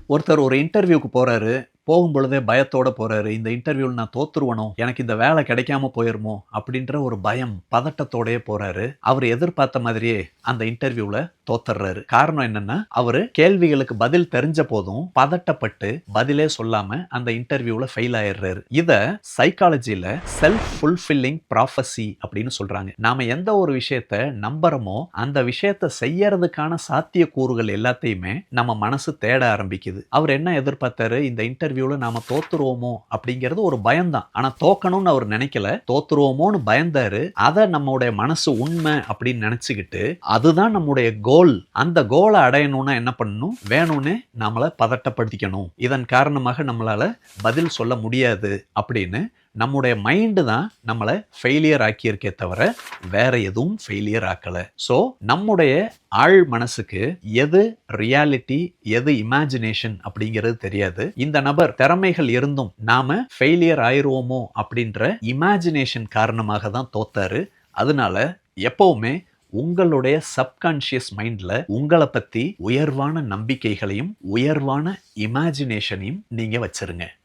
ஒருத்தர் ஒரு இன்டர்வியூக்கு போறாரு. போகும்பொழுதே பயத்தோட போறாரு. இந்த இன்டர்வியூல நான் தோத்துருவனோ! எனக்கு இந்த வேலை கிடைக்காம போயிருமோ! அப்படின்ற ஒரு பயம், பதட்டத்தோடயே போறாரு. அவரு எதிர்பார்த்த மாதிரியே அந்த இன்டர்வியூல தோத்தர்றாரு. காரணம் என்னன்னா, அவரு கேள்விகளுக்கு பதில் தெரிஞ்ச போதும் பதட்டப்பட்டு பதிலே சொல்லாம அந்த இன்டர்வியூல ஃபெயில் ஆயிடுறாரு. இத சைக்காலஜில செல்ஃப் ஃபுல்ஃபில்லிங் ப்ராஃபசி அப்படின்னு சொல்றாங்க. நாம எந்த ஒரு விஷயத்த நம்புறோமோ, அந்த விஷயத்த செய்யறதுக்கான சாத்தியக்கூறுகள் எல்லாத்தையுமே நம்ம மனசு தேட ஆரம்பிக்குது. அவர் என்ன எதிர்பார்த்தாரு? இந்த இன்டர்வியூல நாம தோத்துருவோமோ அப்படிங்கிறது ஒரு பயம்தான். ஆனா தோக்கணும்னு அவர் நினைக்கல. தோத்துருவோமோன்னு பயந்தாரு. அத நம்முடைய மனசு உண்மை அப்படின்னு நினைச்சுக்கிட்டு, அதுதான் நம்முடைய கோல். அந்த கோலை அடையணும்னா என்ன பண்ணணும்? வேணும்னே நம்மள பதட்டப்படுத்திக்கணும். இதன் காரணமாக நம்மளால பதில் சொல்ல முடியாது அப்படின்னு நம்முடைய மைண்டு தான் நம்மளை ஃபெயிலியர் ஆக்கியிருக்கே தவிர வேற எதுவும் ஃபெயிலியர் ஆக்கல. ஸோ நம்முடைய ஆழ் மனசுக்கு எது ரியாலிட்டி, எது இமேஜினேஷன் அப்படிங்கிறது தெரியாது. இந்த நபர் திறமைகள் இருந்தும் நாம ஃபெயிலியர் ஆயிருவோமோ அப்படின்ற இமேஜினேஷன் காரணமாக தான் தோத்தாரு. அதனால எப்பவுமே உங்களுடைய சப்கான்ஷியஸ் மைண்ட்ல உங்களை பத்தி உயர்வான நம்பிக்கைகளையும் உயர்வான இமேஜினேஷனையும் நீங்க வச்சிருங்க.